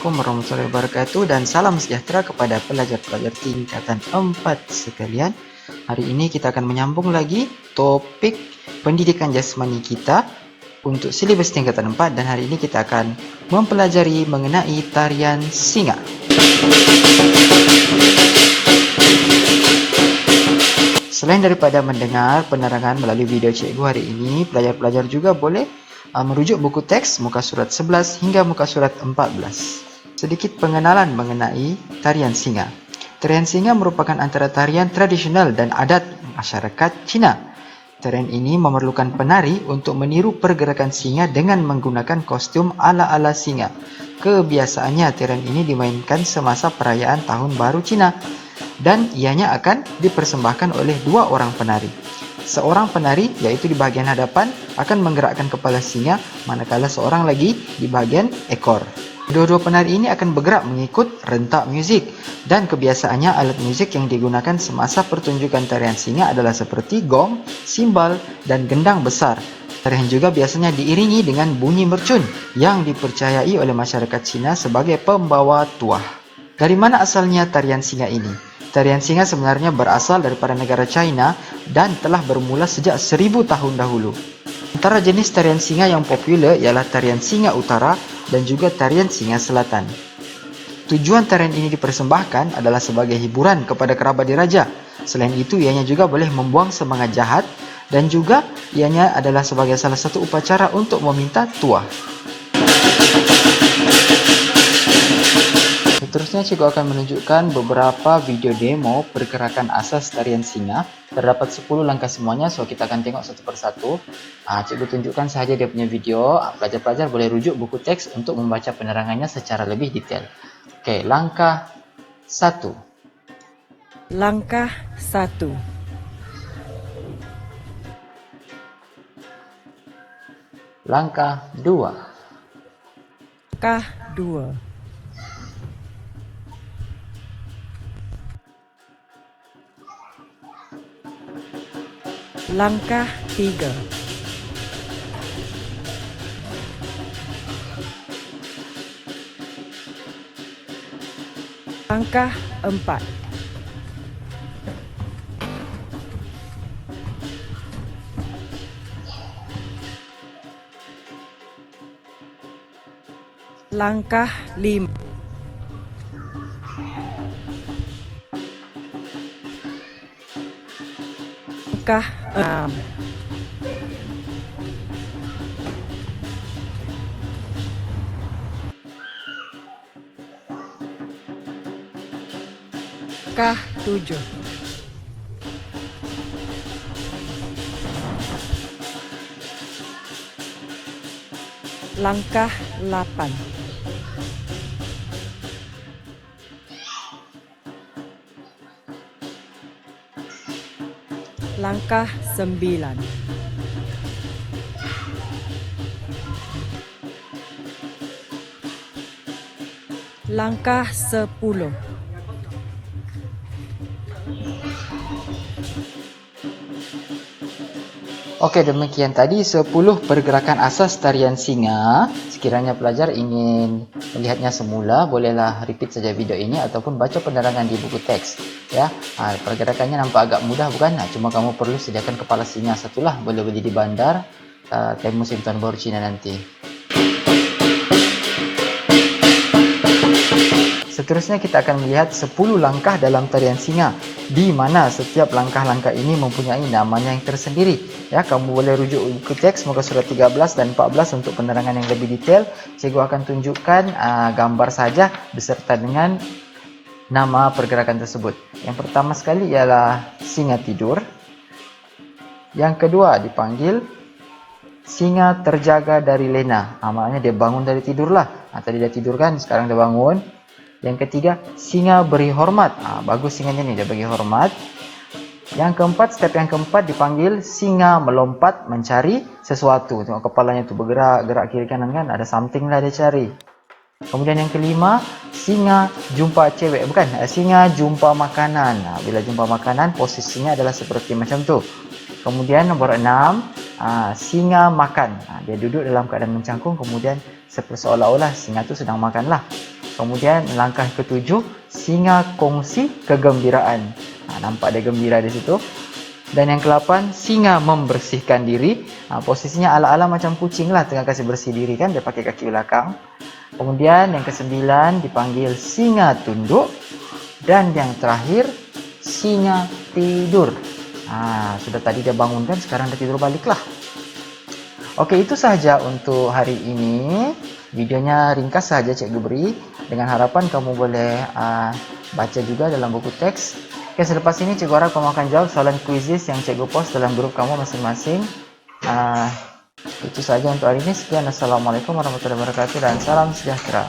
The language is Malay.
Assalamualaikum warahmatullahi wabarakatuh dan salam sejahtera kepada pelajar-pelajar tingkatan 4 sekalian. Hari ini kita akan menyambung lagi topik pendidikan jasmani kita untuk silibus tingkatan 4 dan hari ini kita akan mempelajari mengenai tarian singa. Selain daripada mendengar penerangan melalui video cikgu hari ini, pelajar-pelajar juga boleh merujuk buku teks muka surat 11 hingga muka surat 14. Sedikit pengenalan mengenai tarian singa. Tarian singa merupakan antara tarian tradisional dan adat masyarakat Cina. Tarian ini memerlukan penari untuk meniru pergerakan singa dengan menggunakan kostum ala-ala singa. Kebiasaannya tarian ini dimainkan semasa perayaan Tahun Baru Cina dan ianya akan dipersembahkan oleh dua orang penari. Seorang penari, yaitu di bahagian hadapan, akan menggerakkan kepala singa, manakala seorang lagi di bahagian ekor. Dua-dua penari ini akan bergerak mengikut rentak muzik dan kebiasaannya alat muzik yang digunakan semasa pertunjukan tarian singa adalah seperti gong, simbal, dan gendang besar. Tarian juga biasanya diiringi dengan bunyi mercun yang dipercayai oleh masyarakat Cina sebagai pembawa tuah. Dari mana asalnya tarian singa ini? Tarian singa sebenarnya berasal daripada negara China dan telah bermula sejak 1000 tahun dahulu. Antara jenis tarian singa yang popular ialah tarian singa utara dan juga tarian singa selatan. Tujuan tarian ini dipersembahkan adalah sebagai hiburan kepada kerabat diraja. Selain itu, ianya juga boleh membuang semangat jahat dan juga ianya adalah sebagai salah satu upacara untuk meminta tuah. Seterusnya cikgu akan menunjukkan beberapa video demo pergerakan asas tarian singa. Terdapat 10 langkah semuanya, so kita akan tengok satu persatu. Cikgu tunjukkan sahaja dia punya video. Pelajar-pelajar boleh rujuk buku teks untuk membaca penerangannya secara lebih detail. Okey, langkah 1. Langkah 1. Langkah 2. Langkah 2. Langkah 3. Langkah 4. Langkah 5. Langkah 6. Langkah 7. Langkah 8. Langkah 9. Langkah 10. Okey, demikian tadi 10 pergerakan asas tarian singa. Sekiranya pelajar ingin melihatnya semula, bolehlah repeat saja video ini ataupun baca penerangan di buku teks. Ya, pergerakannya nampak agak mudah bukan? Cuma kamu perlu sediakan kepala singa satulah, boleh beli di bandar time musim Tahun Baru Cina nanti. Seterusnya kita akan melihat 10 langkah dalam tarian singa, di mana setiap langkah-langkah ini mempunyai namanya yang tersendiri. Ya, kamu boleh rujuk buku teks muka surat 13 dan 14 untuk penerangan yang lebih detail. Cikgu akan tunjukkan gambar saja beserta dengan nama pergerakan tersebut. Yang pertama sekali ialah singa tidur. Yang kedua dipanggil singa terjaga dari lena. Maknanya dia bangun dari tidurlah. Tadi dia tidur kan, sekarang dia bangun. Yang ketiga, singa beri hormat. Bagus singanya ni, dia bagi hormat. Yang keempat, step yang keempat dipanggil singa melompat mencari sesuatu. Tengok kepalanya tu bergerak, gerak kiri kanan kan, ada something lah dia cari. Kemudian yang kelima, singa jumpa cewek, bukan, singa jumpa makanan. Bila jumpa makanan, posisinya adalah seperti macam tu. Kemudian nombor 6, singa makan. Dia duduk dalam keadaan mencangkung, kemudian seolah-olah singa itu sedang makanlah. Kemudian langkah ketujuh, singa kongsi kegembiraan. Nampak dia gembira di situ. Dan yang ke-8, singa membersihkan diri. Posisinya ala-ala macam kucing lah, tengah kasih bersih diri kan, dia pakai kaki belakang. Kemudian yang ke-9 dipanggil singa tunduk. Dan yang terakhir, singa tidur. Sudah tadi dia bangun kan, sekarang dia tidur balik lah. Oke, itu sahaja untuk hari ini. Videonya ringkas saja cikgu beri. Dengan harapan kamu boleh baca juga dalam buku teks. Oke, selepas ini cikgu harap kamu akan jawab soalan kuisis yang cikgu post dalam grup kamu masing-masing. Itu saja untuk hari ini. Sekian, assalamualaikum warahmatullahi wabarakatuh dan salam sejahtera.